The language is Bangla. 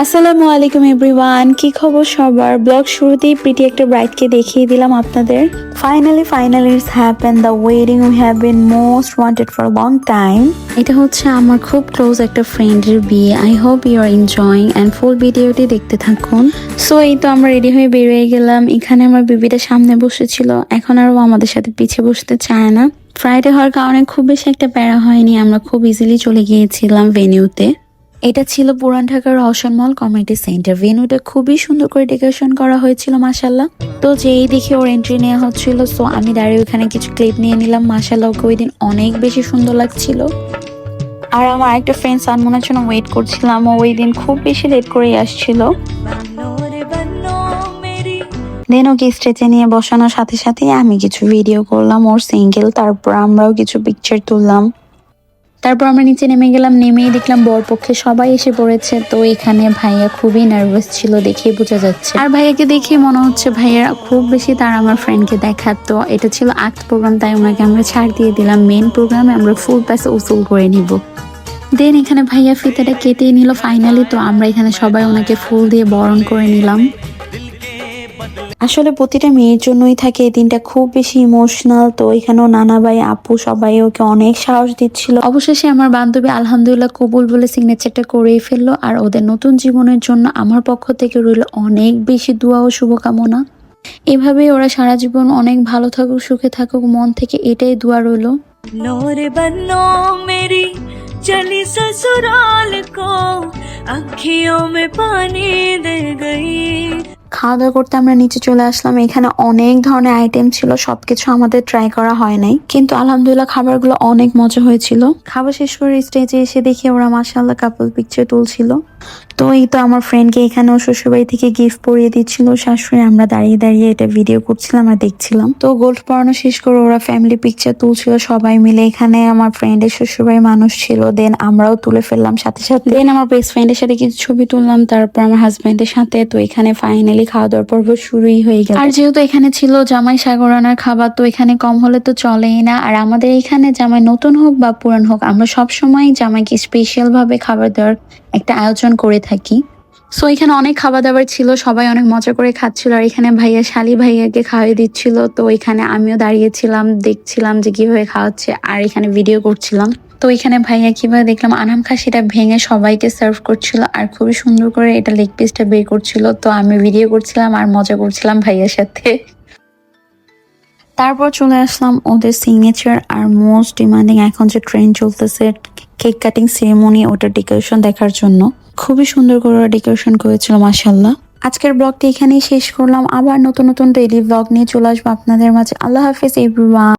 আসসালামু আলাইকুম এভরিওয়ান, কি খবর সবার? ব্লগ শুরুতেই প্রিটি একটা ব্রাইডকে দেখিয়ে দিলাম আপনাদের। Finally it's happen, the wedding we have been most wanted for long time. এটা হচ্ছে আমার খুব ক্লোজ একটা ফ্রেন্ডের বিয়ে। I hope you are enjoying and full ভিডিওটি দেখতে থাকুন। সো এই তো আমরা রেডি হয়ে বেরিয়ে গেলাম। এখানে আমার বেবিটা সামনে বসেছিল, এখন আর ও আমাদের সাথে পিছিয়ে বসতে চায় না। ফ্রাইডে হওয়ার কারণে খুব বেশি একটা প্যারা হয়নি, আমরা খুব ইজিলি চলে গিয়েছিলাম ভেনিউতে। এটা ছিল পুরান ঢাকার রওশন মল কমিউনিটি সেন্টার। ভেন্যুটা খুবই সুন্দর করে ডেকোরেশন করা হয়েছিল মাশাল্লাহ। তো যেই দেখে ওর এন্ট্রি নেওয়া হচ্ছিল, সো আমি দাঁড়িয়ে ওখানে কিছু ক্লিপ নিয়ে নিলাম। মাশাল্লাহ ওকে ওই দিন অনেক বেশি সুন্দর লাগছিল। আর আমার একটা ফ্রেন্ড সানমুনের জন্য ওয়েট করছিলাম, ও ওই দিন খুব বেশি লেট করেই আসছিল। দেন ওকে স্টেজে নিয়ে বসানোর সাথে সাথে আমি কিছু ভিডিও করলাম ওর সিঙ্গেল, তারপর আমরাও কিছু পিকচার তুললাম। তারপর আমরা নিচে নেমে গেলাম, নেমেই দেখলাম বরপক্ষে সবাই এসে পড়েছে। তো এখানে ভাইয়া খুবই নার্ভাস ছিল, দেখেই বোঝা যাচ্ছে। আর ভাইয়াকে দেখে মনে হচ্ছে ভাইয়া খুব বেশি তার আমার ফ্রেন্ডকে দেখার। তো এটা ছিল আক্ট প্রোগ্রাম, তাই ওনাকে আমরা ছাড় দিয়ে দিলাম। মেন প্রোগ্রামে আমরা ফুল প্যাস উসুল করে নিব। দেন এখানে ভাইয়া ফিতাটা কেটে নিল ফাইনালি। তো আমরা এখানে সবাই ওনাকে ফুল দিয়ে বরণ করে নিলাম। আসলে প্রতিটা মেয়ের জন্যই থাকে এই দিনটা খুব বেশি ইমোশনাল। তো এখানেও নানা ভাই আপু সবাই ওকে অনেক সাহস দিচ্ছিল। অবশেষে আমার বান্ধবী আলহামদুলিল্লাহ কবুল বলে সিগনেচারটা করেই ফেললো। আর ওদের নতুন জীবনের জন্য আমার পক্ষ থেকে রইল অনেক বেশি দোয়া ও শুভকামনা। এভাবেই ওরা সারা জীবন অনেক ভালো থাকুক, সুখে থাকুক, মন থেকে এটাই দোয়া রইল। नूर बनो मेरी चली ससुराल को अखियों में पानी दे गई। খাওয়া দাওয়া করতে আমরা নিচে চলে আসলাম। এখানে অনেক ধরনের আইটেম ছিল, সবকিছু আমাদের ট্রাই করা হয় নাই, কিন্তু আলহামদুলিল্লাহ খাবারগুলো অনেক মজা হয়েছিল। খাবার শেষ করে স্টেজে এসে দেখি ওরা মাশাআল্লাহ কাপল পিকচার তুলছিল। তো এই তো আমার ফ্রেন্ডকে এখানে ও শ্বশুরবাড়ি থেকে গিফট পরিয়ে দিচ্ছিল শাশুড়ি। আমরা দাঁড়িয়ে দাঁড়িয়ে এটা ভিডিও করছিলাম আর দেখছিলাম। তো গোল্ড পরানো শেষ করে ওরা ফ্যামিলি পিকচার তুলছিল সবাই মিলে। এখানে আমার ফ্রেন্ডের শ্বশুরবাড়ির মানুষ ছিল, দেন আমরাও তুলে ফেললাম সাথে সাথে। দেন আমার বেস্ট ফ্রেন্ডের সাথে কিছু ছবি তুললাম, তারপর আমার হাজবেন্ডের সাথে। তো এখানে ফাইনালি খাওয়া দাওয়ার পর্ব শুরুই হয়ে গেল। আর যেহেতু এখানে ছিল জামাই সাগরানার খাবার, তো এখানে কম হলে তো চলেই না। আর আমাদের এখানে জামাই নতুন হোক বা পুরান হোক, আমরা সবসময় জামাইকে স্পেশাল ভাবে খাবার দেওয়ার একটা আয়োজন করে থাকি। সো এখানে অনেক খাবার দাবার ছিল, সবাই অনেক মজা করে খাচ্ছিল। আর এখানে ভাইয়া শালি ভাইয়াকে খাওয়াই দিচ্ছিল। তো এখানে আমিও দাঁড়িয়েছিলাম, দেখছিলাম যে কিভাবে খাওয়াচ্ছে, আর এখানে ভিডিও করছিলাম। তো এখানে ভাইয়া কিভাবে দেখলাম আনাম খাসিটা ভেঙে সবাইকে সার্ভ করছিল, আর খুবই সুন্দর করে এটা লেগ পিসটা বের করছিল। তো আমি ভিডিও করছিলাম আর মজা করছিলাম ভাইয়ার সাথে। তারপর চলে আসলাম ওদের সিগনেচার আর মোস্ট ডিমান্ডিং এখন যে ট্রেন্ড চলতেছে কেক কাটিং সেরেমনি, ওটার ডেকোরেশন দেখার জন্য। খুবই সুন্দর করে ডেকোরেশন করেছিল মাশাআল্লাহ। আজকের ব্লগটি এখানেই শেষ করলাম। আবার নতুন নতুন ডেইলি ব্লগ নিয়ে চলে আসবো আপনাদের মাঝে। আল্লাহ হাফেজ এভরিওয়ান।